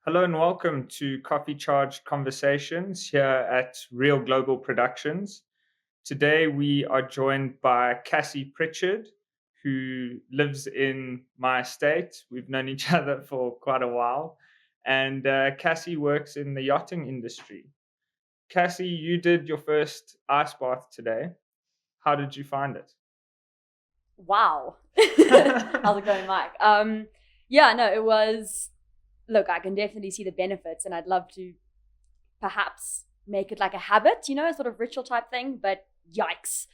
Hello and welcome to Coffee Charged Conversations here at Real Global Productions. Today we are joined by Cassi Pritchard, who lives in my state. We've known each other for quite a while, and Cassie works in the yachting industry. Cassie, you did your first ice bath today. How did you find it? Wow. How's it going, Mike? Yeah, no, it was. Look, I can definitely see the benefits, and I'd love to perhaps make it like a habit, a sort of ritual type thing. But yikes!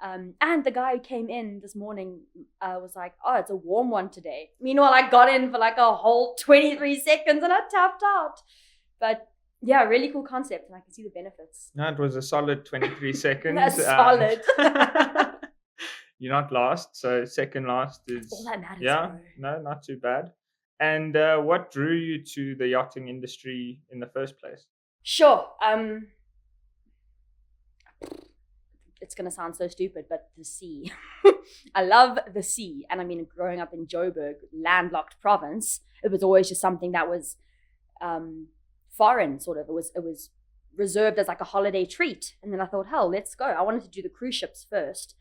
And the guy who came in this morning was like, "Oh, it's a warm one today." Meanwhile, I got in for like a whole 23 seconds, and I tapped out. But yeah, really cool concept, and I can see the benefits. No, it was a solid 23 That's seconds. solid. You're not last, so second last is All that matters. yeah, Bro. no, not too bad. And what drew you to the yachting industry in the first place? Sure. It's going to sound so stupid, but the sea. I love the sea. And I mean, growing up in Joburg, landlocked province, it was always just something that was foreign, sort of. It was reserved as like a holiday treat. And then I thought, hell, let's go. I wanted to do the cruise ships first.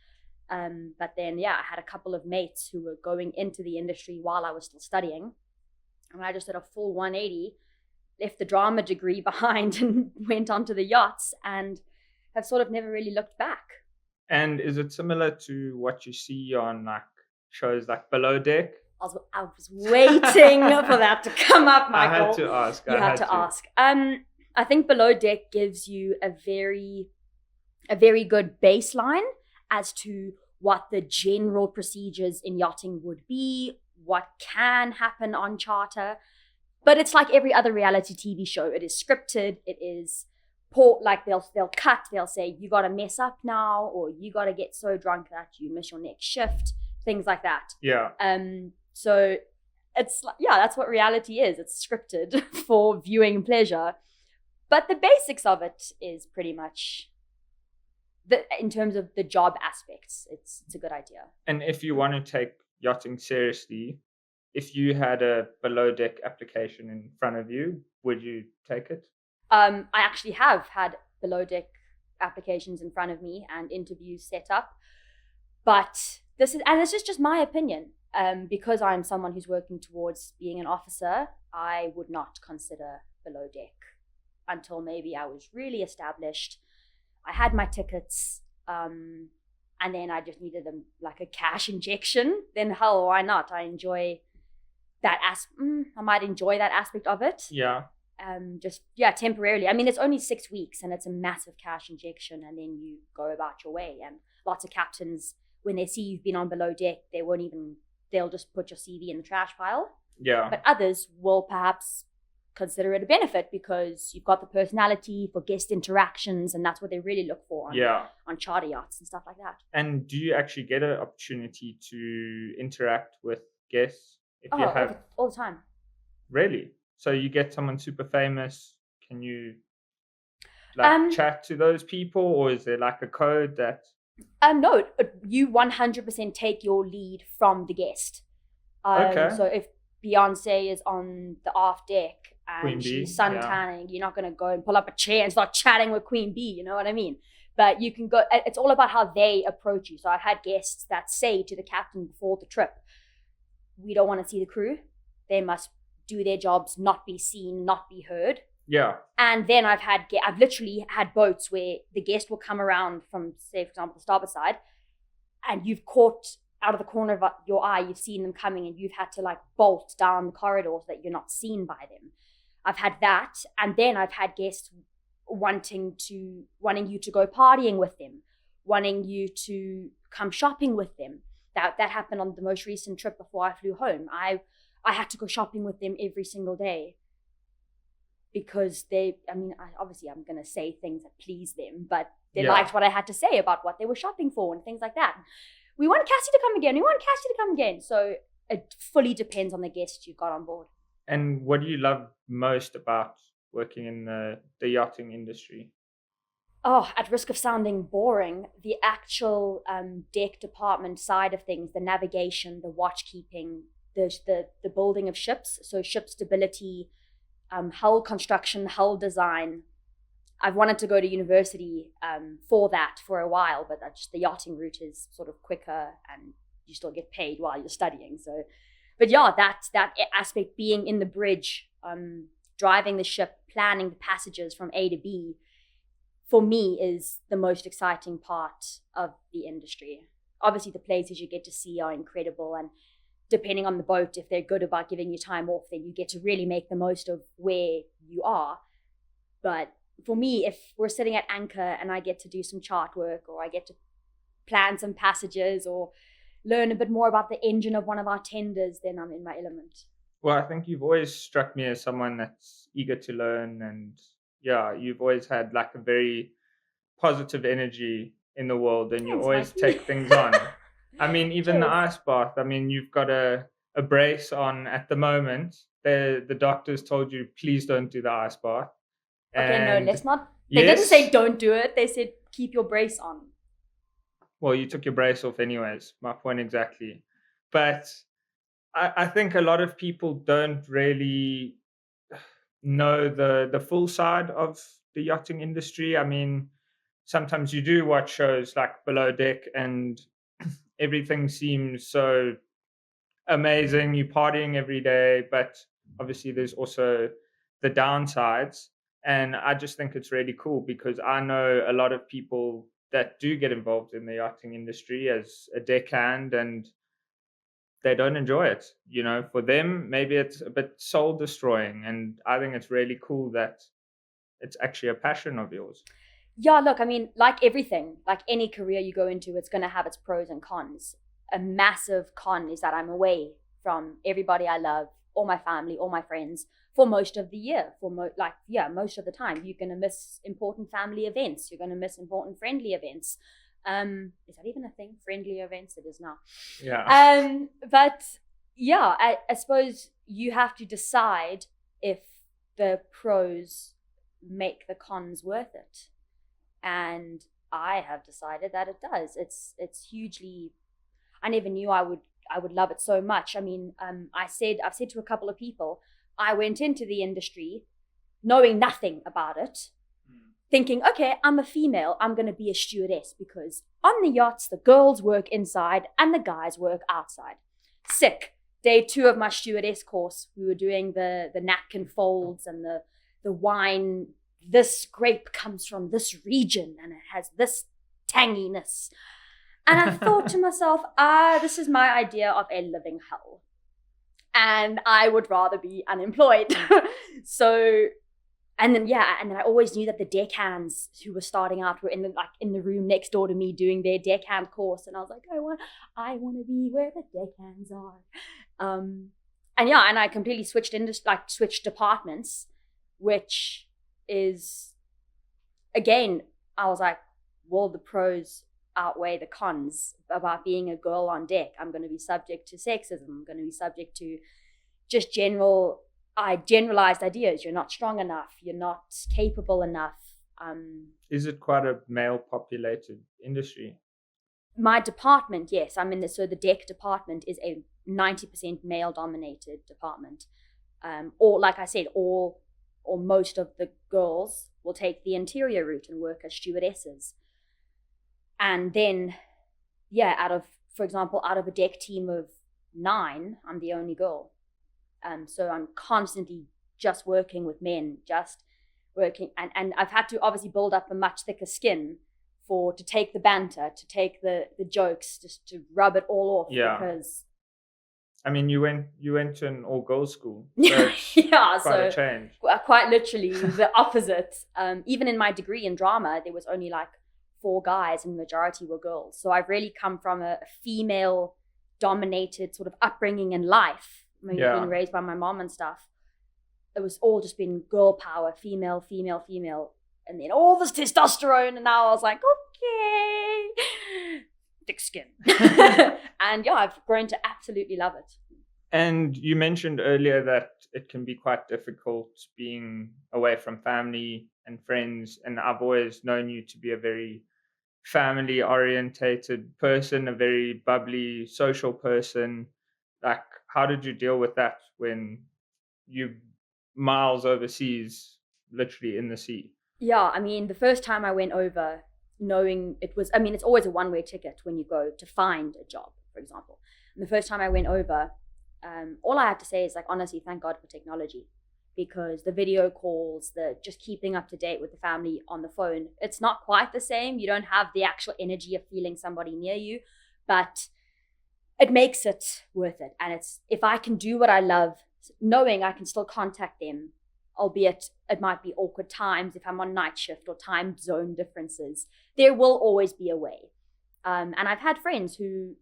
But then, yeah, I had a couple of mates who were going into the industry while I was still studying. And I just did a full 180, left the drama degree behind and went onto the yachts and have sort of never really looked back. And is it similar to what you see on like shows like Below Deck? I was waiting for that to come up, Michael. I had to ask. You had to ask. I think Below Deck gives you a very good baseline as to what the general procedures in yachting would be, what can happen on charter. But it's like every other reality TV show. It is scripted. It is like they'll cut. They'll say you got to mess up now, or you got to get so drunk that you miss your next shift. Things like that. Yeah. So it's like, yeah, that's what reality is. It's scripted for viewing pleasure, but the basics of it is pretty much in terms of the job aspects. It's a good idea. And if you want to take yachting seriously, if you had a Below Deck application in front of you, would you take it? I actually have had Below Deck applications in front of me and interviews set up, but this is just my opinion. Because I'm someone who's working towards being an officer, I would not consider Below Deck until maybe I was really established. I had my tickets, and then I just needed like a cash injection. Then hell, why not? I enjoy that I might enjoy that aspect of it. Yeah. Temporarily. I mean, it's only 6 weeks and it's a massive cash injection, and then you go about your way. And lots of captains, when they see you've been on Below Deck, they'll just put your CV in the trash pile. Yeah. But others will perhaps consider it a benefit because you've got the personality for guest interactions, and that's what they really look for on charter yachts and stuff like that. And do you actually get an opportunity to interact with guests if you have all the time? Really? So you get someone super famous, can you chat to those people, or is there like a code that no, you 100% take your lead from the guest. Okay. So if Beyonce is on the aft deck and she's suntanning, you're not going to go and pull up a chair and start chatting with Queen Bee, you know what I mean? But you can go, it's all about how they approach you. So I've had guests that say to the captain before the trip, we don't want to see the crew. They must do their jobs, not be seen, not be heard. Yeah. And then I've literally had boats where the guest will come around from, say, for example, the starboard side, and you've caught out of the corner of your eye, you've seen them coming, and you've had to like bolt down the corridor so that you're not seen by them. I've had that. And then I've had guests wanting you to go partying with them, wanting you to come shopping with them. That happened on the most recent trip before I flew home. I had to go shopping with them every single day because obviously I'm going to say things that please them, but they liked what I had to say about what they were shopping for and things like that. We want Cassie to come again. So it fully depends on the guests you've got on board. And what do you love most about working in the yachting industry? Oh, at risk of sounding boring, the actual deck department side of things, the navigation, the watch keeping, the building of ships, so ship stability, hull construction, hull design. I've wanted to go to university for that for a while, but just the yachting route is sort of quicker and you still get paid while you're studying. So, but yeah, that aspect, being in the bridge, driving the ship, planning the passages from A to B, for me is the most exciting part of the industry. Obviously, the places you get to see are incredible, and depending on the boat, if they're good about giving you time off, then you get to really make the most of where you are. But for me, if we're sitting at anchor and I get to do some chart work, or I get to plan some passages or learn a bit more about the engine of one of our tenders, then I'm in my element. Well, I think you've always struck me as someone that's eager to learn, and yeah, you've always had like a very positive energy in the world, and you Thanks, always Mikey. take things on. I mean, even the Cheers. ice bath. I mean, you've got a brace on at the moment. The doctors told you please don't do the ice bath. Okay, no, And let's not. They didn't say yes, don't do it. They said keep your brace on. well, you took your brace off anyways. My point exactly. But I think a lot of people don't really know the full side of the yachting industry. I mean, sometimes you do watch shows like Below Deck, and everything seems so amazing. You're partying every day, but obviously there's also the downsides. And I just think it's really cool because I know a lot of people that do get involved in the yachting industry as a deckhand, and they don't enjoy it. You know, for them, maybe it's a bit soul destroying. And I think it's really cool that it's actually a passion of yours. Yeah, look, I mean, like everything, like any career you go into, it's going to have its pros and cons. A massive con is that I'm away from everybody I love, all my family, all my friends for most of the year. Most of the time, you're going to miss important family events. You're going to miss important friendly events. Is that even a thing? Friendly events? It is now. Yeah. But yeah, I suppose you have to decide if the pros make the cons worth it. And I have decided that it does. It's hugely. I never knew I would love it so much. I mean, I've said to a couple of people, I went into the industry knowing nothing about it, thinking, okay, I'm a female, I'm going to be a stewardess because on the yachts the girls work inside and the guys work outside. Sick. Day 2 of my stewardess course, we were doing the napkin folds and the wine. This grape comes from this region and it has this tanginess. And I thought to myself, this is my idea of a living hell. And I would rather be unemployed. So, and then I always knew that the deckhands who were starting out were in the room next door to me doing their deckhand course. And I was like, I want to be where the deckhands are. And I completely switched departments, which is, again, I was like, well, the pros outweigh the cons about being a girl on deck. I'm going to be subject to sexism. I'm going to be subject to just generalized ideas. You're not strong enough. You're not capable enough. Is it quite a male populated industry? My department, yes. So the deck department is a 90% male dominated department. Or like I said, all or most of the girls will take the interior route and work as stewardesses. And then, for example, out of a deck team of 9, I'm the only girl. So I'm constantly just working with men, just working. And I've had to obviously build up a much thicker skin to take the banter, to take the jokes, just to rub it all off. Yeah. Because I mean, you went to an all-girls school. So quite a change. Quite literally the opposite. Even in my degree in drama, there was only like 4 guys and the majority were girls. So I've really come from a female-dominated sort of upbringing in life. Being raised by my mom and stuff. It was all just been girl power, female, female, female. And then all this testosterone, and now I was like, okay, thick skin. And I've grown to absolutely love it. And you mentioned earlier that it can be quite difficult being away from family and friends. And I've always known you to be a very family orientated person, a very bubbly, social person. Like, how did you deal with that when you miles overseas, literally in the sea. Yeah, I mean, the first time I went over, knowing it was, I mean, it's always a one-way ticket when you go to find a job, for example. And the first time I went over, all I had to say is like, honestly, thank God for technology, because the video calls, the just keeping up to date with the family on the phone, it's not quite the same. You don't have the actual energy of feeling somebody near you, but it makes it worth it. And it's, if I can do what I love, knowing I can still contact them, albeit it might be awkward times if I'm on night shift or time zone differences, there will always be a way. And I've had friends who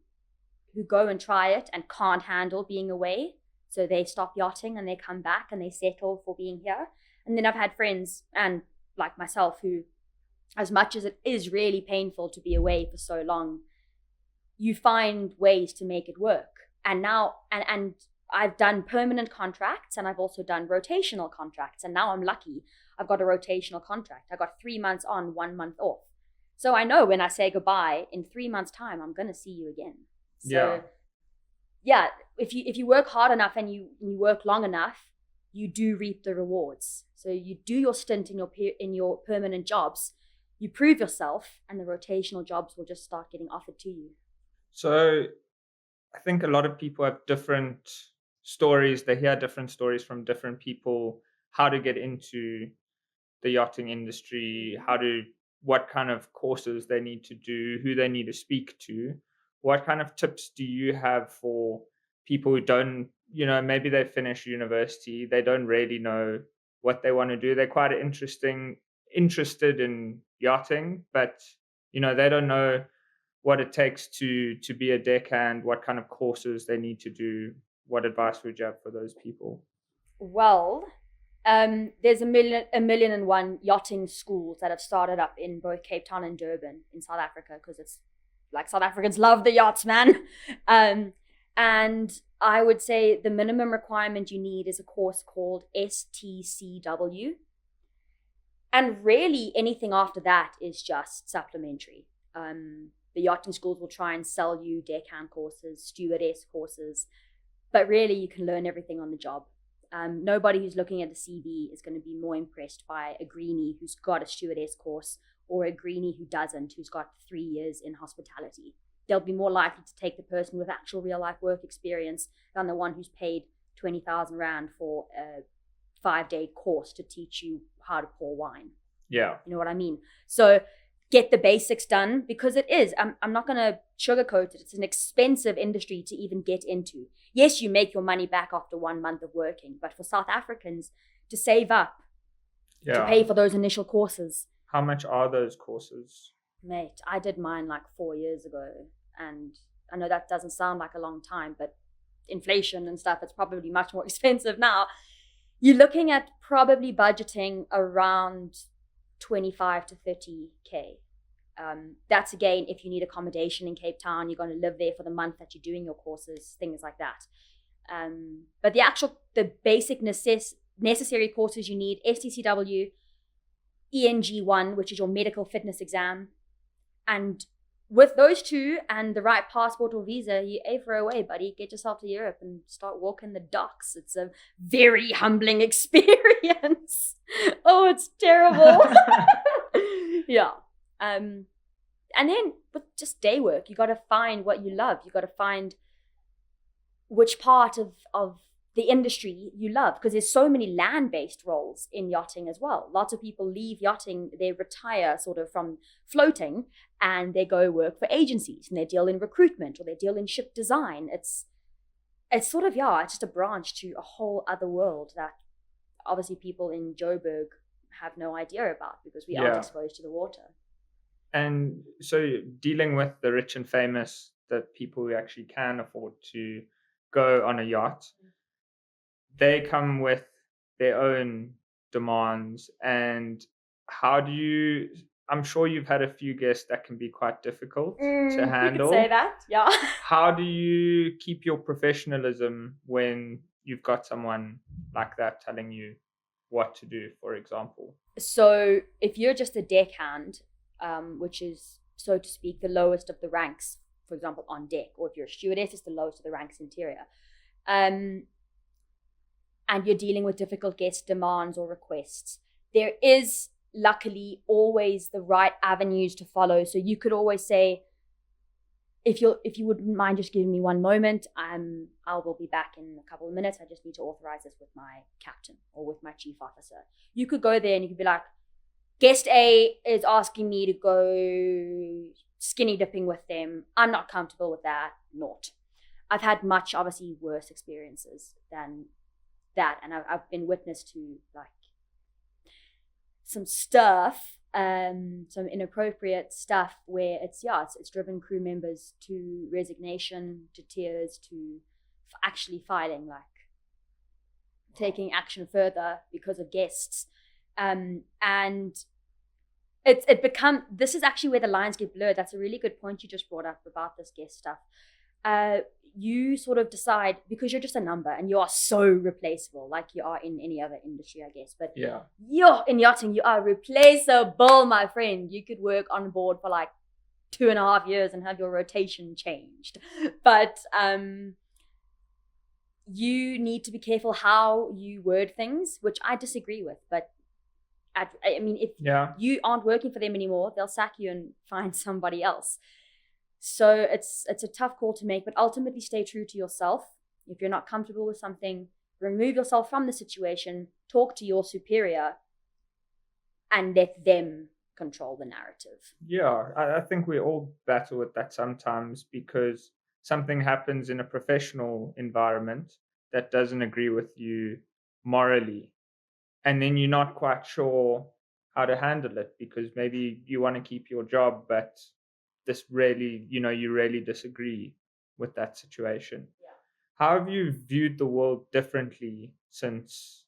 go and try it and can't handle being away. So they stop yachting and they come back and they settle for being here. And then I've had friends, and like myself, who, as much as it is really painful to be away for so long, you find ways to make it work. And now, and I've done permanent contracts and I've also done rotational contracts. And now I'm lucky. I've got a rotational contract. I got 3 months on, 1 month off. So I know when I say goodbye, in 3 months' time, I'm going to see you again. So yeah, if you work hard enough and you work long enough, you do reap the rewards. So you do your stint in your permanent jobs, you prove yourself, and the rotational jobs will just start getting offered to you. So I think a lot of people have different stories. They hear different stories from different people, how to get into the yachting industry, what kind of courses they need to do, who they need to speak to. What kind of tips do you have for people who don't, maybe they finish university, they don't really know what they want to do. They're quite interested in yachting, but they don't know what it takes to be a deckhand, what kind of courses they need to do. What advice would you have for those people? Well, there's a million and one yachting schools that have started up in both Cape Town and Durban in South Africa, because it's like South Africans love the yachts, man. And I would say the minimum requirement you need is a course called STCW. And really anything after that is just supplementary. The yachting schools will try and sell you deckhand courses, stewardess courses, but really you can learn everything on the job. Nobody who's looking at the CV is going to be more impressed by a greenie who's got a stewardess course or a greenie who doesn't, who's got 3 years in hospitality. They'll be more likely to take the person with actual real life work experience than the one who's paid 20,000 Rand for a 5-day course to teach you how to pour wine. Yeah. You know what I mean? So get the basics done, because it is, I'm not going to sugarcoat it. It's an expensive industry to even get into. Yes, you make your money back after 1 month of working, but for South Africans to save up to pay for those initial courses. How much are those courses? Mate, I did mine like 4 years ago, and I know that doesn't sound like a long time, but inflation and stuff, it's probably much more expensive now. You're looking at probably budgeting around 25 to 30K. That's again, if you need accommodation in Cape Town, you're going to live there for the month that you're doing your courses, things like that. But the basic necessary courses you need: STCW, ENG1, which is your medical fitness exam. And with those two and the right passport or visa, you for away, buddy. Get yourself to Europe and start walking the docks. It's a very humbling experience. Oh, it's terrible. Yeah. And then with just day work, you got to find what you love. You got to find which part of the industry you love, because there's so many land-based roles in yachting as well. Lots of people leave yachting, they retire sort of from floating, and they go work for agencies, and they deal in recruitment or they deal in ship design. It's sort of, it's just a branch to a whole other world that obviously people in Joburg have no idea about, because we aren't exposed to the water. And so dealing with the rich and famous, the people who actually can afford to go on a yacht, they come with their own demands. And I'm sure you've had a few guests that can be quite difficult to handle. You could say that, yeah. How do you keep your professionalism when you've got someone like that telling you what to do, for example? So if you're just a deckhand, which is, so to speak, the lowest of the ranks, for example, on deck, or if you're a stewardess, it's the lowest of the ranks interior. and you're dealing with difficult guest demands or requests, there is luckily always the right avenues to follow. So you could always say, if you wouldn't mind just giving me one moment, I will be back in a couple of minutes. I just need to authorize this with my captain or with my chief officer. You could go there and you could be like, guest A is asking me to go skinny dipping with them. I'm not comfortable with that. Not. I've had much, obviously, worse experiences than that. And I've been witness to like some stuff, some inappropriate stuff where it's driven crew members to resignation, to tears, to actually filing, like taking action further because of guests. And this is actually where the lines get blurred. That's a really good point you just brought up about this guest stuff. You sort of decide, because you're just a number and you are so replaceable, like you are in any other industry, I guess. But you're in yachting, you are replaceable, my friend. You could work on board for like 2.5 years and have your rotation changed. But you need to be careful how you word things, which I disagree with. But I mean, if you aren't working for them anymore, they'll sack you and find somebody else. So it's a tough call to make, but ultimately stay true to yourself. If you're not comfortable with something, remove yourself from the situation, talk to your superior, and let them control the narrative. Yeah, I think we all battle with that sometimes, because something happens in a professional environment that doesn't agree with you morally. And then you're not quite sure how to handle it, because maybe you want to keep your job, but this really, you really disagree with that situation. Yeah. How have you viewed the world differently since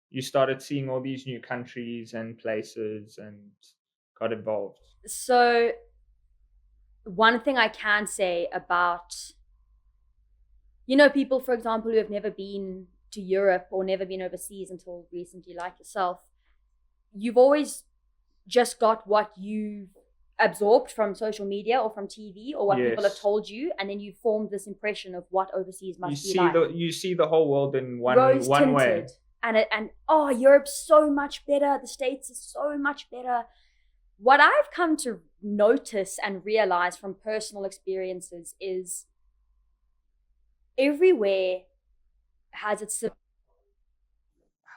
you started seeing all these new countries and places and got involved? So one thing I can say about, people, for example, who have never been to Europe or never been overseas until recently, like yourself, you've always just got what you've absorbed from social media or from TV or what people have told you, and then you formed this impression of what overseas must be like. You see the whole world in one way. And Europe's so much better. The States is so much better. What I've come to notice and realize from personal experiences is everywhere has its.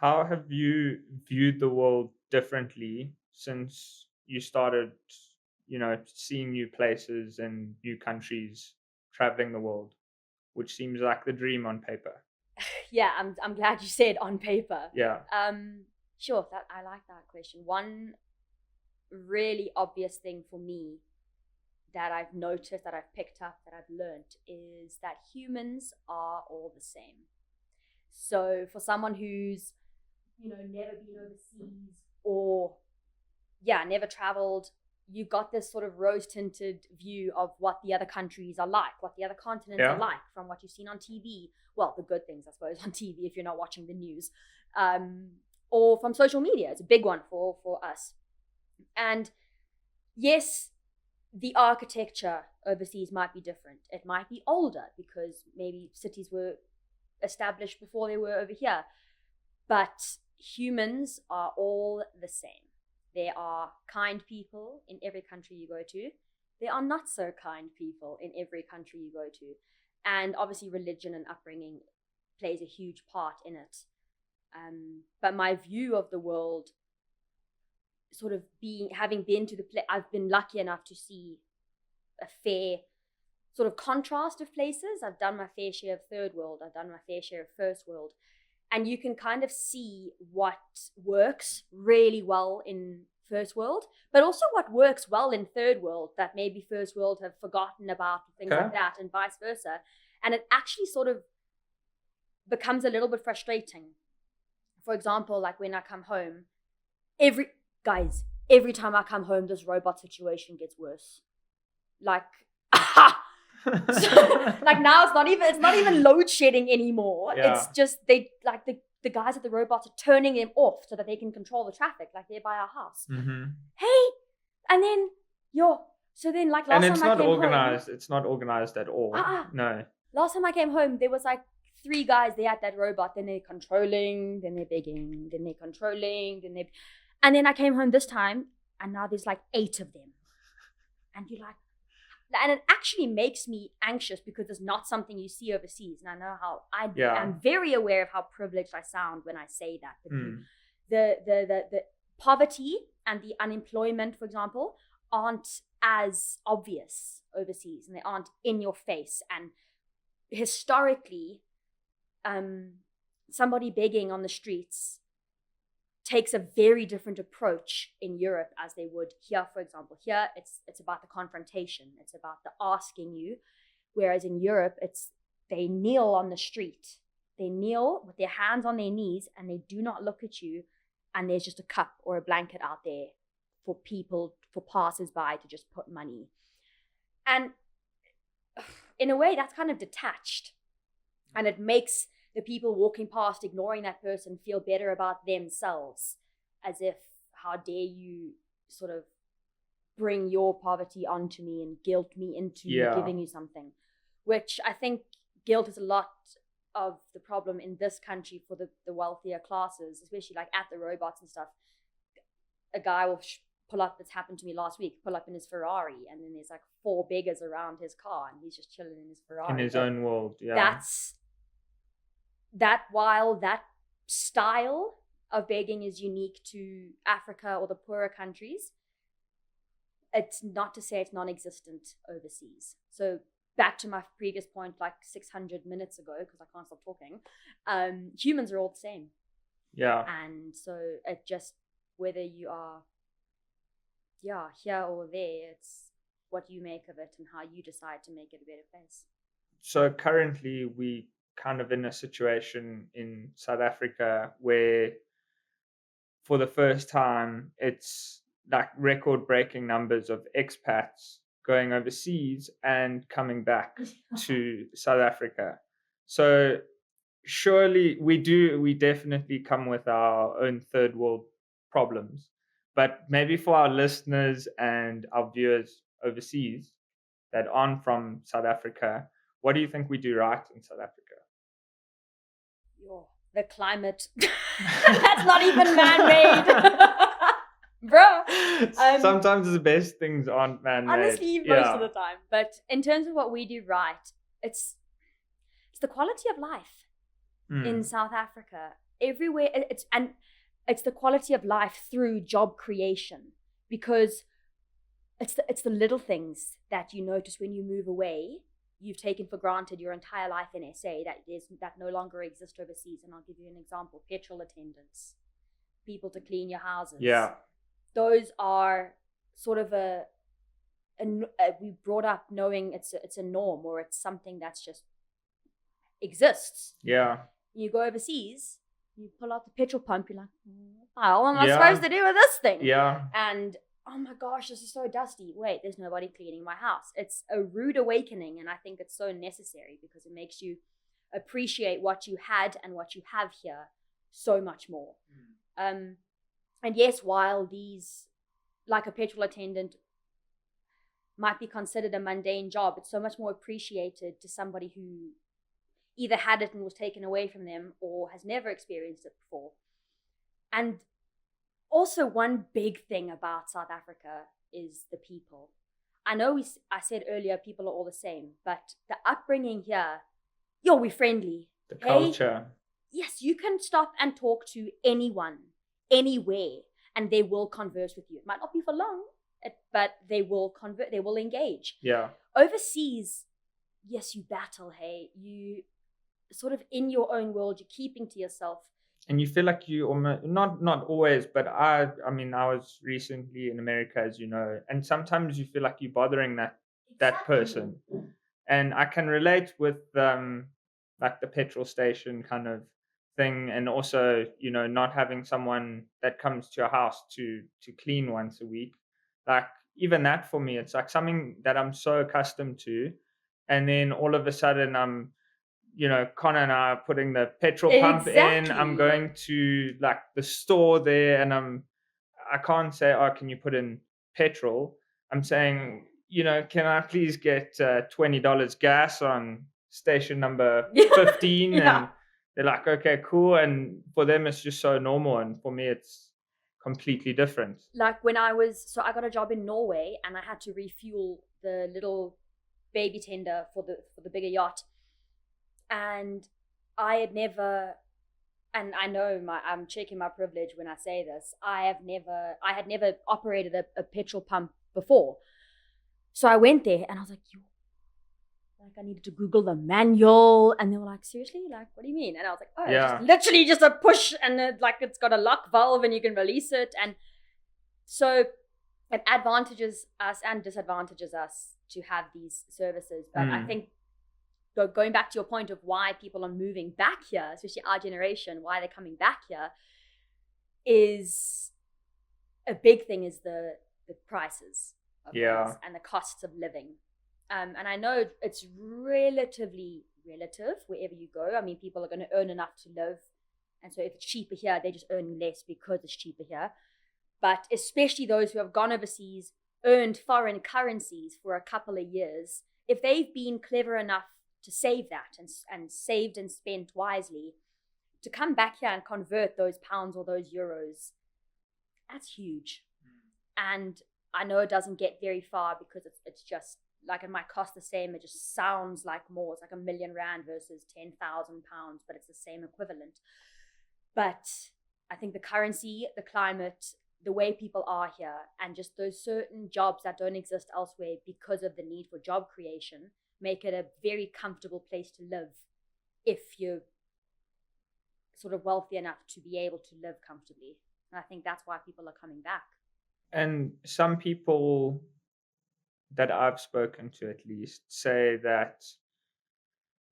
How have you viewed the world differently since you started, seeing new places and new countries, traveling the world, which seems like the dream on paper? Yeah, I'm glad you said on paper. Yeah. Sure, I like that question. One really obvious thing for me that I've noticed, that I've picked up, that I've learned, is that humans are all the same. So for someone who's, never been overseas or, never traveled, you've got this sort of rose-tinted view of what the other countries are like, what the other continents are like from what you've seen on TV. Well, the good things, I suppose, on TV if you're not watching the news. Or from social media. It's a big one for us. And yes, the architecture overseas might be different. It might be older because maybe cities were established before they were over here. But humans are all the same. There are kind people in every country you go to. There are not so kind people in every country you go to. And obviously religion and upbringing plays a huge part in it. But my view of the world, sort of having been to I've been lucky enough to see a fair sort of contrast of places. I've done my fair share of third world. I've done my fair share of first world. And you can kind of see what works really well in first world, but also what works well in third world that maybe first world have forgotten about, things like that, and vice versa. And it actually sort of becomes a little bit frustrating. For example, like when I come home, every time I come home, this robot situation gets worse. Like, like now it's not even load shedding anymore. Yeah. It's just they like the guys at the robots are turning them off so that they can control the traffic, like they're by our house. Mm-hmm. Hey, and then so then like last time I came organized. It's not organized at all. No. Last time I came home, there was like 3 guys there at that robot, then they're controlling, then they're begging, then they're controlling, and then I came home this time and now there's like 8 of them. And you're like, and it actually makes me anxious because it's not something you see overseas. And I know how I'm very aware of how privileged I sound when I say that. But the poverty and the unemployment, for example, aren't as obvious overseas, and they aren't in your face. And historically, somebody begging on the streets takes a very different approach in Europe as they would here, for example. Here, it's about the confrontation. It's about the asking you. Whereas in Europe, they kneel on the street. They kneel with their hands on their knees and they do not look at you. And there's just a cup or a blanket out there for people, for passers-by to just put money. And in a way, that's kind of detached. And it makes the people walking past, ignoring that person, feel better about themselves, as if, how dare you sort of bring your poverty onto me and guilt me into giving you something, which I think guilt is a lot of the problem in this country for the wealthier classes, especially like at the robots and stuff. A guy will pull up, it's happened to me last week, pull up in his Ferrari, and then there's like 4 beggars around his car and he's just chilling in his Ferrari. In his own world, While that style of begging is unique to Africa or the poorer countries, it's not to say it's non-existent overseas. So back to my previous point, like 600 minutes ago, because I can't stop talking, humans are all the same. Yeah. And so it just, whether you are here or there, it's what you make of it and how you decide to make it a better place. So currently we kind of in a situation in South Africa where for the first time it's like record-breaking numbers of expats going overseas and coming back to South Africa. So surely we definitely come with our own third world problems, but maybe for our listeners and our viewers overseas that aren't from South Africa, what do you think we do right in South Africa? The climate. That's not even man-made. Bro. Sometimes the best things aren't man-made. Honestly, most of the time. But in terms of what we do right, it's the quality of life in South Africa. Everywhere, it's the quality of life through job creation, because it's the little things that you notice when you move away. You've taken for granted your entire life in SA that no longer exist overseas. And I'll give you an example: petrol attendants, people to clean your houses. Yeah, those are sort of we brought up knowing it's a norm, or it's something that's just exists. Yeah. You go overseas, you pull out the petrol pump, you're like, what am I supposed to do with this thing? Yeah. And oh my gosh, this is so dusty. Wait, there's nobody cleaning my house. It's a rude awakening, and I think it's so necessary because it makes you appreciate what you had and what you have here so much more. And yes, while these, like a petrol attendant, might be considered a mundane job, it's so much more appreciated to somebody who either had it and was taken away from them or has never experienced it before. And also, one big thing about South Africa is the people. I know I said earlier people are all the same, but the upbringing here, we're friendly. The culture. Yes, you can stop and talk to anyone, anywhere, and they will converse with you. It might not be for long, but they will convert. They will engage. Yeah. Overseas, yes, you battle. Hey, you sort of in your own world. You're keeping to yourself. And you feel like you almost, not always, but I mean, I was recently in America, as you know, and sometimes you feel like you're bothering that person. And I can relate with like the petrol station kind of thing, and also, not having someone that comes to your house to clean once a week. Like even that for me, it's like something that I'm so accustomed to, and then all of a sudden I'm Connor and I are putting the petrol pump in. I'm going to like the store there, and I can't say, oh, can you put in petrol? I'm saying, can I please get $20 gas on station number Yeah. 15 Yeah. and they're like, okay, cool. And for them, it's just so normal. And for me, it's completely different. Like I got a job in Norway and I had to refuel the little baby tender for the bigger yacht. And I had never, and I know I'm checking my privilege when I say this, I had never operated a petrol pump before. So I went there and I was like, I needed to Google the manual, and they were like, seriously? Like, what do you mean? And I was like, oh, Yeah. just literally just a push, and it's got a lock valve and you can release it. And so it advantages us and disadvantages us to have these services. But I think going back to your point of why people are moving back here, especially our generation, why they're coming back here, is a big thing is the prices of things and the costs of living. And I know it's relatively relative wherever you go. I mean, people are going to earn enough to live. And so if it's cheaper here, they're just earning less because it's cheaper here. But especially those who have gone overseas, earned foreign currencies for a couple of years, if they've been clever enough to save that and saved and spent wisely, to come back here and convert those pounds or those euros, that's huge. And I know it doesn't get very far because it's just, like, it might cost the same. It just sounds like more. It's like R1 million versus £10,000, but it's the same equivalent. But I think the currency, the climate, the way people are here, and just those certain jobs that don't exist elsewhere because of the need for job creation, make it a very comfortable place to live if you're sort of wealthy enough to be able to live comfortably. And I think that's why people are coming back. And some people that I've spoken to, at least, say that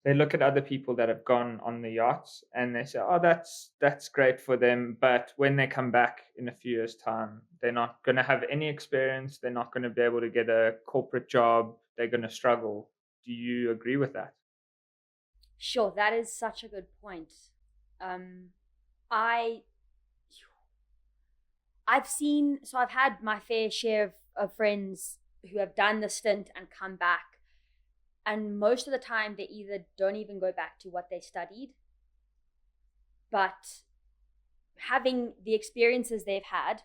they look at other people that have gone on the yachts and they say, oh, that's great for them. But when they come back in a few years' time, they're not going to have any experience. They're not going to be able to get a corporate job. They're going to struggle. Do you agree with that? Sure, that is such a good point. I've had my fair share of friends who have done the stint and come back, and most of the time they either don't even go back to what they studied, but having the experiences they've had,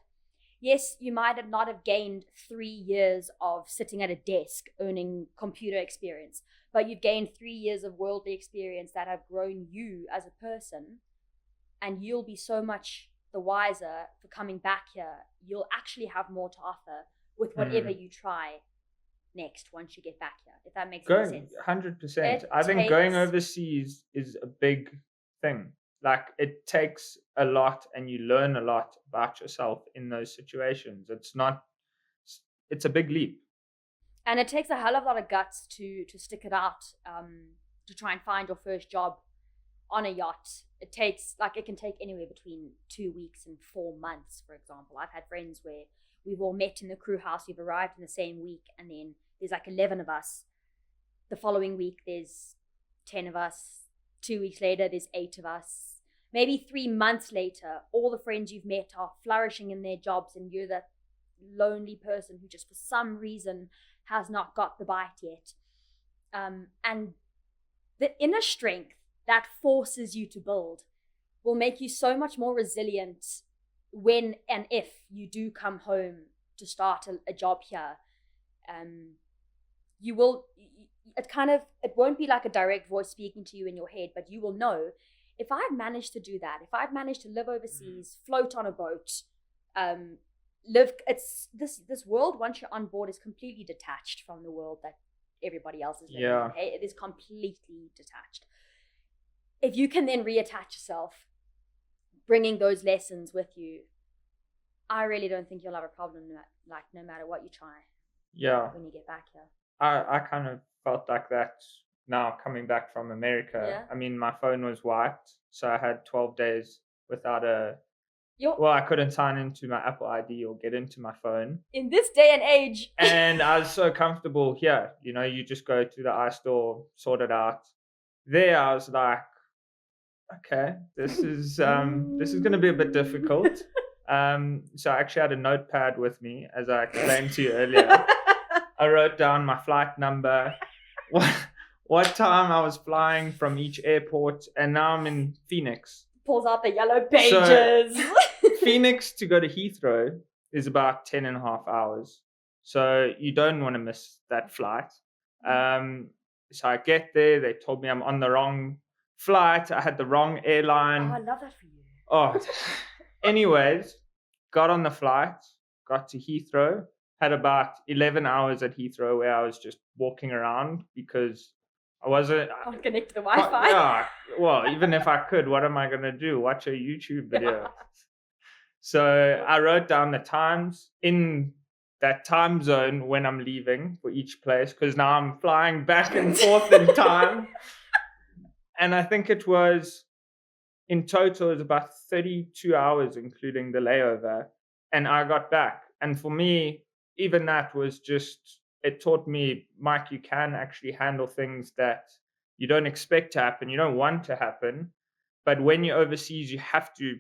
yes, you might have not have gained 3 years of sitting at a desk earning computer experience, but you've gained 3 years of worldly experience that have grown you as a person, and you'll be so much the wiser for coming back here. You'll actually have more to offer with whatever you try next once you get back here, if that makes any sense. 100%. I think going overseas is a big thing. Like, it takes a lot and you learn a lot about yourself in those situations. It's a big leap. And it takes a hell of a lot of guts to stick it out, to try and find your first job on a yacht. It can take anywhere between 2 weeks and 4 months, for example. I've had friends where we've all met in the crew house, we've arrived in the same week, and then there's like 11 of us. The following week, there's 10 of us. 2 weeks later, there's 8 of us. Maybe 3 months later, all the friends you've met are flourishing in their jobs, and you're that lonely person who just for some reason has not got the bite yet. And the inner strength that forces you to build will make you so much more resilient when and if you do come home to start a job here. It won't be like a direct voice speaking to you in your head, but you will know, if I've managed to do that, if I've managed to live overseas, float on a boat, this world, once you're on board, is completely detached from the world that everybody else is living in. Okay? It is completely detached. If you can then reattach yourself, bringing those lessons with you, I really don't think you'll have a problem, no matter what you try. Yeah. When you get back here. I kind of felt like that now coming back from America. Yeah. I mean, my phone was wiped, so I had 12 days without I couldn't sign into my Apple ID or get into my phone. In this day and age. And I was so comfortable here. You just go to the iStore, sort it out. There, I was like, okay, this is going to be a bit difficult. So I actually had a notepad with me, as I explained to you earlier. I wrote down my flight number, what time I was flying from each airport, and now I'm in Phoenix. Pulls out the yellow pages. So, Phoenix to go to Heathrow is about 10 and a half hours. So you don't want to miss that flight. So I get there, they told me I'm on the wrong flight. I had the wrong airline. Oh, I love that for you. Oh, anyways, got on the flight, got to Heathrow, had about 11 hours at Heathrow where I was just walking around because I wasn't. Can't connect to the Wi-Fi. Yeah, well, even if I could, what am I going to do? Watch a YouTube video. Yeah. So I wrote down the times in that time zone when I'm leaving for each place because now I'm flying back and forth in time. And I think it was, in total, it was about 32 hours, including the layover. And I got back. And for me, even that was just, it taught me, Mike, you can actually handle things that you don't expect to happen, you don't want to happen. But when you're overseas, you have to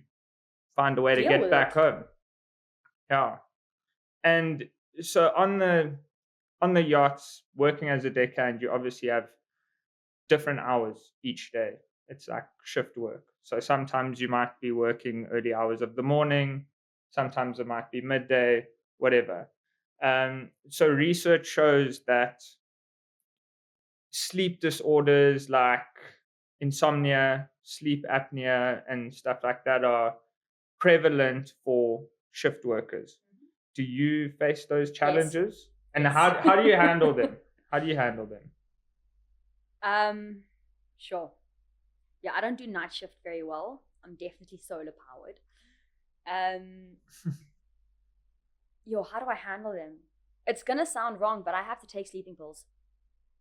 find a way to Deal get with back it. home. Yeah. And so on the yachts, working as a deckhand, you obviously have different hours each day. It's like shift work. So sometimes you might be working early hours of the morning, sometimes it might be midday, whatever. So research shows that sleep disorders like insomnia, sleep apnea, and stuff like that are prevalent for shift workers. Do you face those challenges? And Yes. how do you handle them? How do you handle them? Sure. Yeah, I don't do night shift very well. I'm definitely solar powered. How do I handle them? It's gonna sound wrong, but I have to take sleeping pills.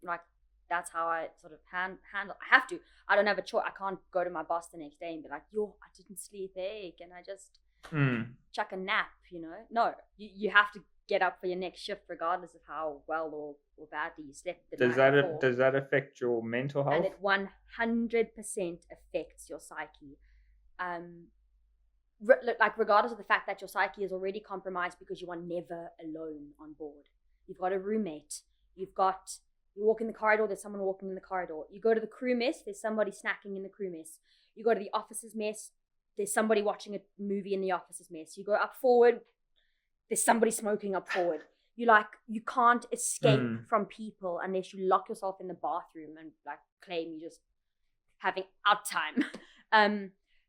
Like, that's how I sort of handle. I have to. I don't have a choice. I can't go to my boss the next day and be like, I didn't sleep. Hey, can I just chuck a nap? No, you have to get up for your next shift regardless of how well or badly you slept the night before. Does that affect your mental health? And it 100% affects your psyche. Regardless of the fact that your psyche is already compromised because you are never alone on board. You've got a roommate. You walk in the corridor, there's someone walking in the corridor. You go to the crew mess, there's somebody snacking in the crew mess. You go to the officers' mess, there's somebody watching a movie in the officers' mess. You go up forward, there's somebody smoking up forward. You can't escape from people unless you lock yourself in the bathroom and claim you're just having out time.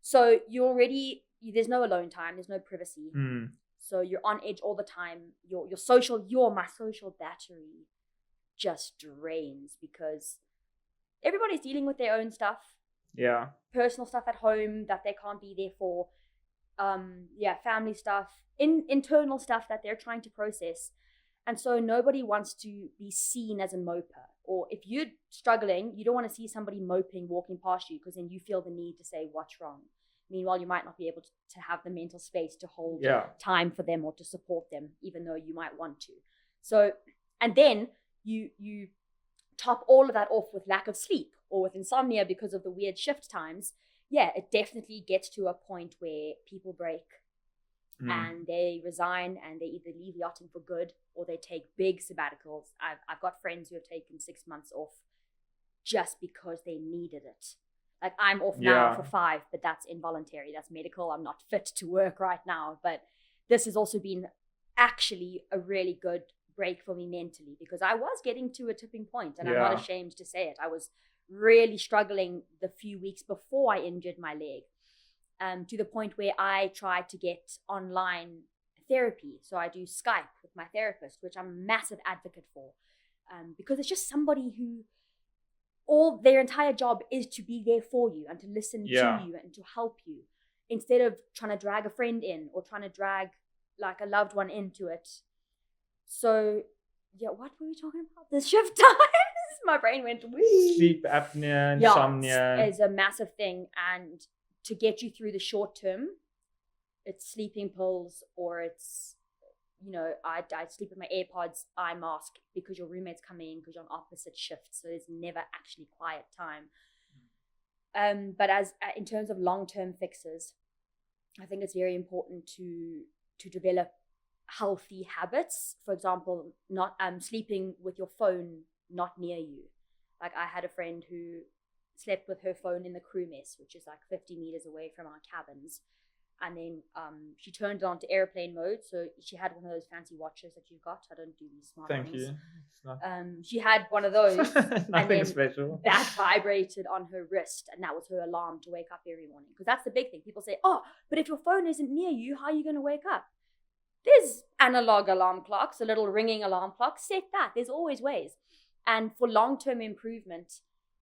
So there's no alone time, there's no privacy. So you're on edge all the time. My social battery just drains because everybody's dealing with their own stuff. Yeah. Personal stuff at home that they can't be there for. Family stuff, internal stuff that they're trying to process. And so nobody wants to be seen as a moper. Or if you're struggling, you don't want to see somebody moping walking past you because then you feel the need to say what's wrong. Meanwhile, you might not be able to have the mental space to hold time for them or to support them, even though you might want to. So, and then you top all of that off with lack of sleep or with insomnia because of the weird shift times. Yeah, it definitely gets to a point where people break and they resign and they either leave yachting for good or they take big sabbaticals. I've got friends who have taken 6 months off just because they needed it. Like, I'm off now for 5, but that's involuntary. That's medical. I'm not fit to work right now. But this has also been actually a really good break for me mentally because I was getting to a tipping point and I'm not ashamed to say it. I was really struggling the few weeks before I injured my leg, to the point where I tried to get online therapy. So I do Skype with my therapist, which I'm a massive advocate for, because it's just somebody who all their entire job is to be there for you and to listen to you and to help you, instead of trying to drag a friend in or trying to drag a loved one into it. So what were we talking about? The shift times. My brain went wee. Sleep apnea, insomnia is a massive thing, and to get you through the short term, it's sleeping pills or it's I sleep with my AirPods, eye mask, because your roommate's coming in because you're on opposite shifts, so there's never actually quiet time. But in terms of long-term fixes, I think it's very important to develop healthy habits. For example, not sleeping with your phone not near you. Like I had a friend who slept with her phone in the crew mess, which is like 50 meters away from our cabins. And then she turned it on to airplane mode. So she had one of those fancy watches that you've got. I don't do these smart Thank things. you. It's not She had one of those. nothing and then special. that vibrated on her wrist, and that was her alarm to wake up every morning. Because that's the big thing. People say, oh, but if your phone isn't near you, how are you going to wake up? There's analog alarm clocks, a little ringing alarm clock. Set that. There's always ways. And for long-term improvement,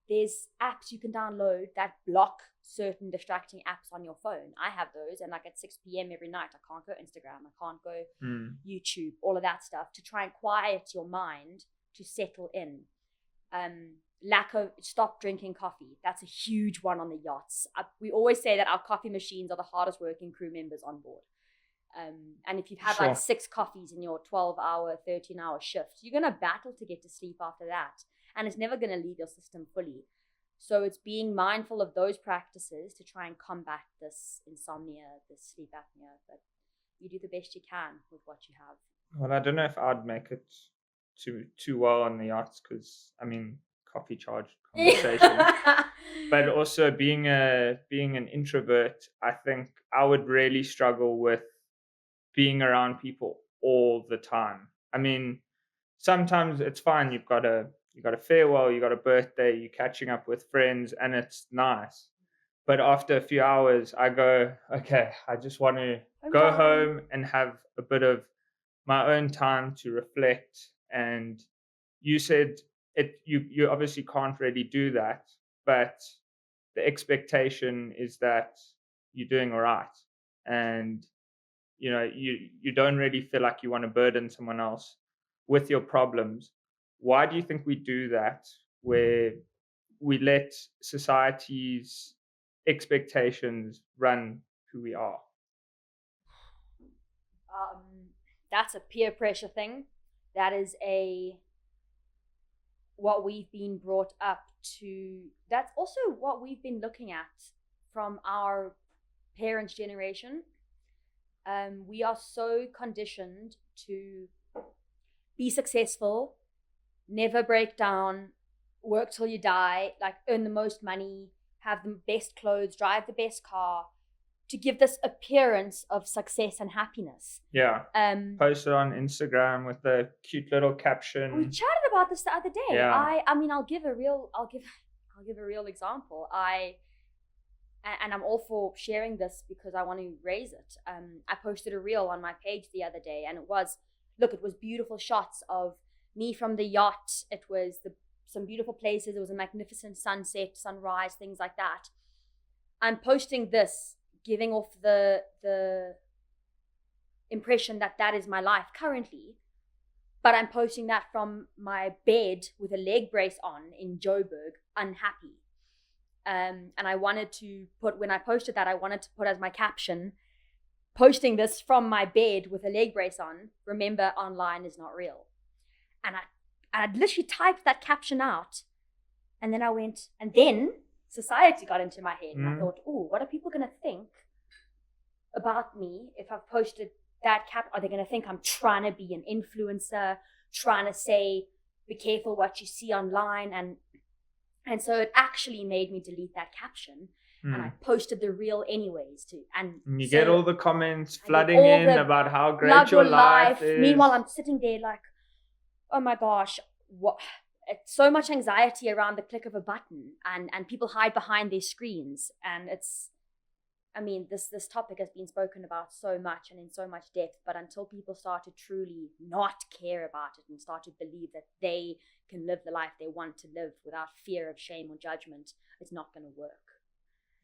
there's apps you can download that block certain distracting apps on your phone. I have those, and like at 6 p.m. every night, I can't go Instagram, I can't go YouTube, all of that stuff, to try and quiet your mind to settle in. Stop drinking coffee. That's a huge one on the yachts. We always say that our coffee machines are the hardest working crew members on board. And if you've had like 6 coffees in your 12-hour, 13-hour shift, you're going to battle to get to sleep after that. And it's never going to leave your system fully. So it's being mindful of those practices to try and combat this insomnia, this sleep apnea. But you do the best you can with what you have. Well, I don't know if I'd make it too well on the yachts because, I mean, coffee charge conversation. But also being an introvert, I think I would really struggle with being around people all the time. I mean, sometimes it's fine. You got a farewell, you got a birthday, you're catching up with friends, and it's nice. But after a few hours, I go, okay, I just want to go home and have a bit of my own time to reflect. And you said you obviously can't really do that, but the expectation is that you're doing all right. And you don't really feel like you want to burden someone else with your problems. Why do you think we do that, where we let society's expectations run who we are? That's a peer pressure thing. That is what we've been brought up to. That's also what we've been looking at from our parents' generation. We are so conditioned to be successful, never break down, work till you die, like earn the most money, have the best clothes, drive the best car, to give this appearance of success and happiness. Yeah. Post it on Instagram with a cute little caption. We chatted about this the other day. Yeah. I'll give a real example. And I'm all for sharing this because I want to raise it. I posted a reel on my page the other day, and it was beautiful shots of me from the yacht. It was some beautiful places. It was a magnificent sunset, sunrise, things like that. I'm posting this, giving off the impression that is my life currently, but I'm posting that from my bed with a leg brace on in Joburg, unhappy. And I wanted to put, when I posted that, I wanted to put as my caption, posting this from my bed with a leg brace on, remember, online is not real. And I literally typed that caption out, and then I went, and then society got into my head, and I thought, oh, what are people going to think about me if I've posted that cap? Are they going to think I'm trying to be an influencer, trying to say, be careful what you see online? And so it actually made me delete that caption, and I posted the reel anyways too. And you get all the comments flooding in about how great your life is. Meanwhile, I'm sitting there like, oh my gosh, what? It's so much anxiety around the click of a button, and people hide behind their screens. And this topic has been spoken about so much and in so much depth, but until people start to truly not care about it and start to believe that they can live the life they want to live without fear of shame or judgment, it's not going to work.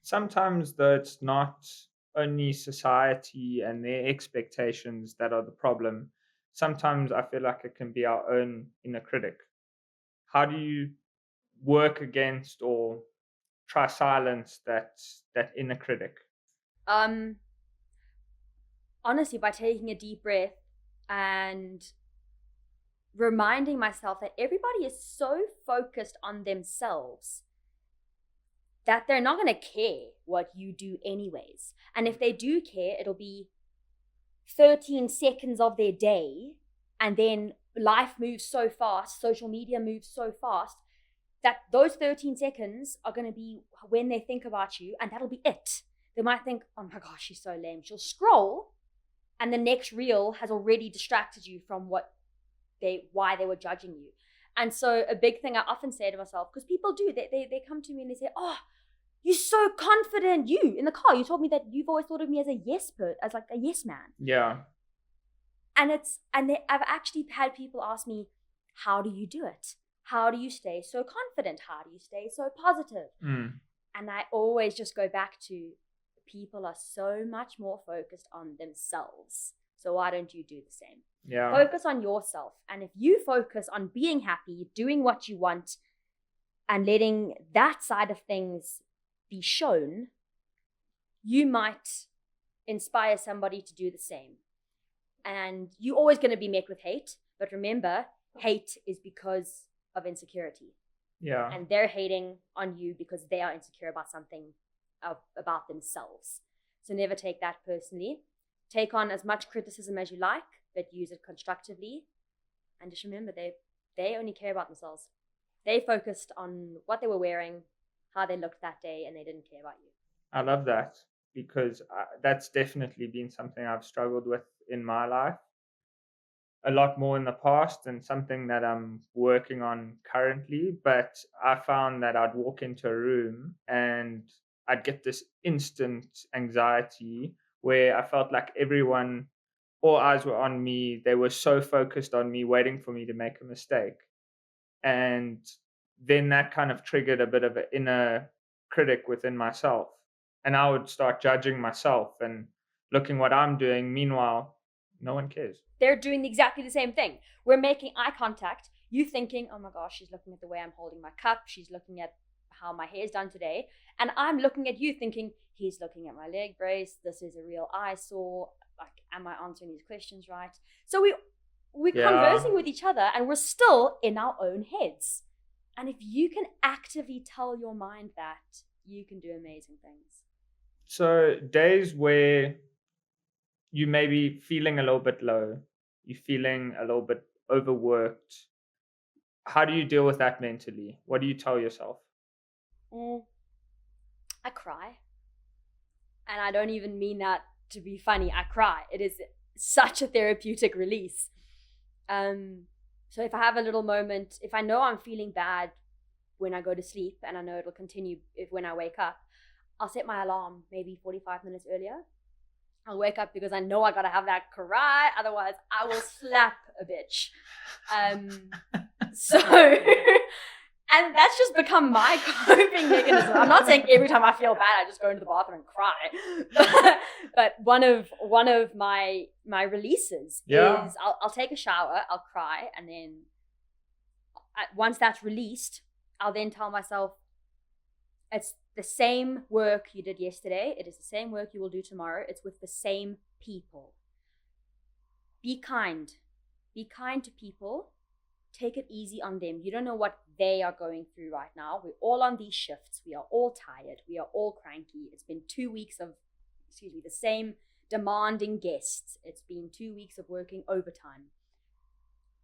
Sometimes, though, it's not only society and their expectations that are the problem. Sometimes I feel like it can be our own inner critic. How do you work against or try silence that inner critic? Honestly, by taking a deep breath and reminding myself that everybody is so focused on themselves that they're not going to care what you do anyways. And if they do care, it'll be 13 seconds of their day, and then life moves so fast, social media moves so fast, that those 13 seconds are going to be when they think about you, and that'll be it. They might think, oh my gosh, she's so lame. She'll scroll, and the next reel has already distracted you from why they were judging you. And so a big thing I often say to myself, because people do, they come to me and they say, oh, you're so confident. You, in the car, you told me that you've always thought of me as a as like a yes man. Yeah. And I've actually had people ask me, how do you do it? How do you stay so confident? How do you stay so positive? And I always just go back to, people are so much more focused on themselves. So why don't you do the same? Yeah. Focus on yourself. And if you focus on being happy, doing what you want, and letting that side of things be shown, you might inspire somebody to do the same. And you're always going to be met with hate. But remember, hate is because of insecurity. Yeah. And they're hating on you because they are insecure about something about themselves. So never take that personally. Take on as much criticism as you like, but use it constructively. And just remember, they only care about themselves. They focused on what they were wearing, how they looked that day, and they didn't care about you. I love that, because that's definitely been something I've struggled with in my life a lot more in the past, and something that I'm working on currently. But I found that I'd walk into a room and I'd get this instant anxiety where I felt like all eyes were on me. They were so focused on me, waiting for me to make a mistake. And then that kind of triggered a bit of an inner critic within myself. And I would start judging myself and looking what I'm doing. Meanwhile, no one cares. They're doing exactly the same thing. We're making eye contact. You thinking, oh my gosh, she's looking at the way I'm holding my cup. She's looking at how my hair's done today. And I'm looking at you thinking, he's looking at my leg brace. This is a real eyesore. Like, am I answering these questions right? So we're conversing with each other, and we're still in our own heads. And if you can actively tell your mind that, you can do amazing things. So days where you may be feeling a little bit low, you're feeling a little bit overworked, how do you deal with that mentally? What do you tell yourself? I cry. And I don't even mean that to be funny. I cry. It is such a therapeutic release. So if I have a little moment, if I know I'm feeling bad when I go to sleep, and I know it'll continue when I wake up, I'll set my alarm maybe 45 minutes earlier. I'll wake up because I know I gotta have that cry, otherwise I will slap a bitch. And that's just become my coping mechanism. I'm not saying every time I feel bad I just go into the bathroom and cry, but one of my releases is I'll take a shower, I'll cry, and then once that's released, I'll then tell myself, it's the same work you did yesterday. It is the same work you will do tomorrow. It's with the same people. Be kind. Be kind to people. Take it easy on them. You don't know what they are going through right now. We're all on these shifts. We are all tired. We are all cranky. It's been 2 weeks of, the same demanding guests. It's been 2 weeks of working overtime.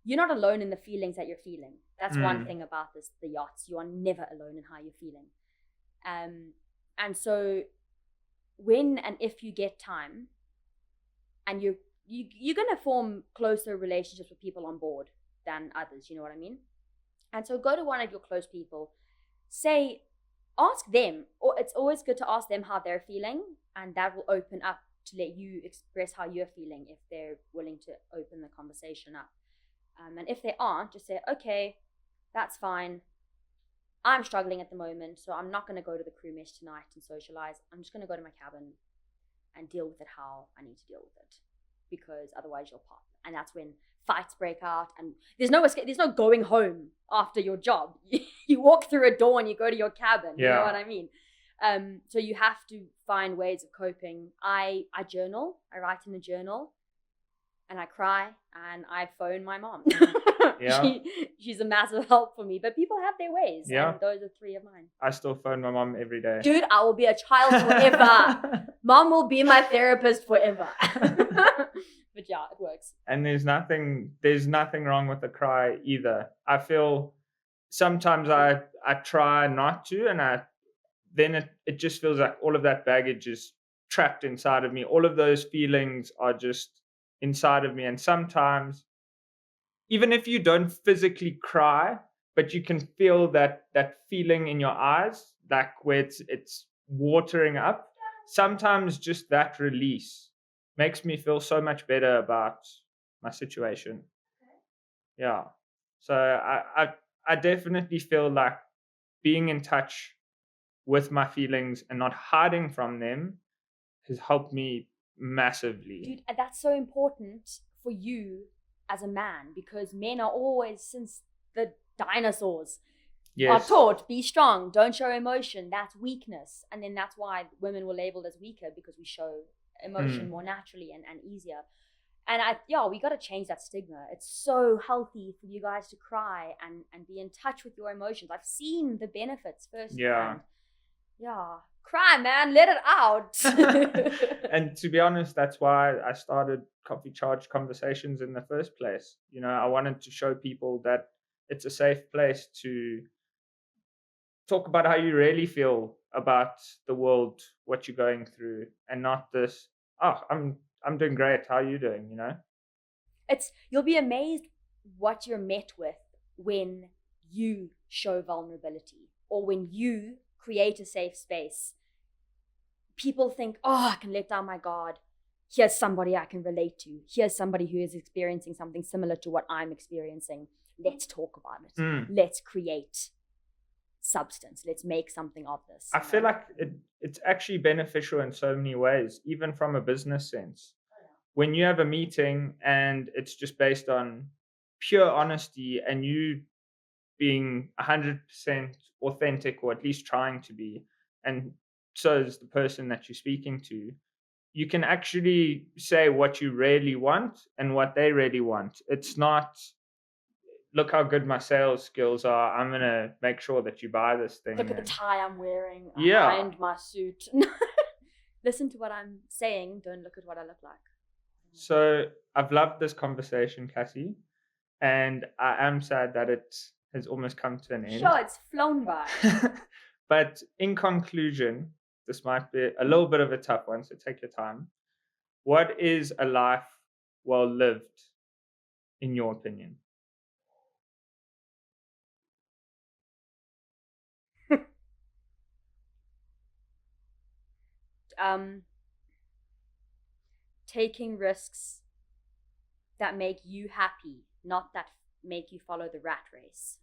You're not alone in the feelings that you're feeling. That's one thing about the yachts. You are never alone in how you're feeling. And so when and if you get time, and you're going to form closer relationships with people on board than others, you know what I mean? And so go to one of your close people, ask them, or it's always good to ask them how they're feeling, and that will open up to let you express how you're feeling if they're willing to open the conversation up. And if they aren't, just say, okay, that's fine. I'm struggling at the moment, so I'm not going to go to the crew mesh tonight and socialize. I'm just going to go to my cabin and deal with it how I need to deal with it, because otherwise you'll pop. And that's when fights break out, and there's no escape. There's no going home after your job. You walk through a door and you go to your cabin. You know what I mean? So you have to find ways of coping. I journal. I write in a journal, and I cry, and I phone my mom. She's a massive help for me, but people have their ways, and those are 3 of mine. I still phone my mom every day. Dude, I will be a child forever. Mom will be my therapist forever. But yeah, it works. And there's nothing wrong with a cry either. I feel sometimes I try not to, and it just feels like all of that baggage is trapped inside of me. All of those feelings are just inside of me, and sometimes even if you don't physically cry, but you can feel that feeling in your eyes, like where it's watering up. Sometimes just that release makes me feel so much better about my situation. Yeah. So I definitely feel like being in touch with my feelings and not hiding from them has helped me massively. Dude, that's so important for you as a man, because men are always, since the dinosaurs, are Yes. taught, be strong, don't show emotion, that's weakness. And then that's why women were labeled as weaker, because we show emotion more naturally and easier. And we got to change that stigma. It's so healthy for you guys to cry and be in touch with your emotions. I've seen the benefits firsthand. Yeah. Cry, man, let it out. And to be honest, that's why I started Coffee Charge Conversations in the first place. I wanted to show people that it's a safe place to talk about how you really feel about the world, what you're going through, and not this, oh, I'm doing great. How are you doing? You'll be amazed what you're met with when you show vulnerability or when you create a safe space. People think, oh, I can let down my guard. Here's somebody I can relate to. Here's somebody who is experiencing something similar to what I'm experiencing. Let's talk about it. Let's create substance. Let's make something of this. I feel like it's actually beneficial in so many ways, even from a business sense. When you have a meeting and it's just based on pure honesty and you being 100% authentic, or at least trying to be, and so is the person that you're speaking to, you can actually say what you really want and what they really want. It's not, look how good my sales skills are, I'm going to make sure that you buy this thing. Look at the tie I'm wearing. Yeah. I ironed my suit. Listen to what I'm saying. Don't look at what I look like. So I've loved this conversation, Cassie, and I am sad that it has almost come to an end. Sure, it's flown by. But in conclusion, this might be a little bit of a tough one, so take your time. What is a life well lived, in your opinion? Taking risks that make you happy, not that make you follow the rat race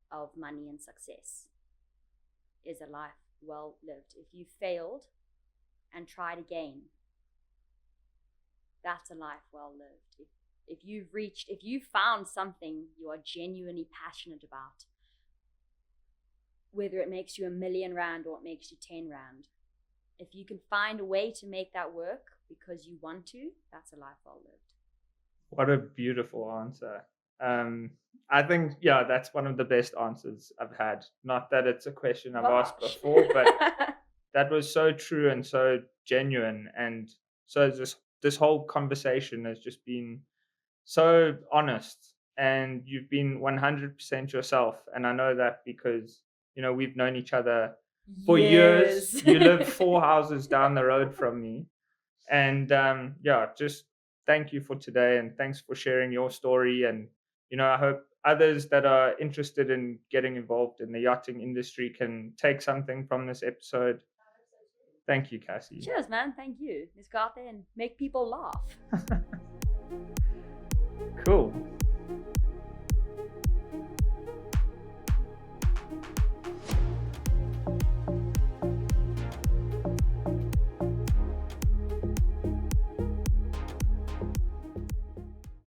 of money and success, is a life well lived. If you failed and tried again, that's a life well lived. If you found something you are genuinely passionate about, whether it makes you R1 million or it makes you 10 rand, if you can find a way to make that work because you want to, that's a life well lived. What a beautiful answer. I think, that's one of the best answers I've had. Not that it's a question I've asked before, but that was so true and so genuine. And so this whole conversation has just been so honest, and you've been 100% yourself. And I know that because, we've known each other for years. You live 4 houses down the road from me. And just thank you for today, and thanks for sharing your story. And I hope others that are interested in getting involved in the yachting industry can take something from this episode. Thank you, Cassie. Cheers, man. Thank you. Let's go out there and make people laugh. Cool.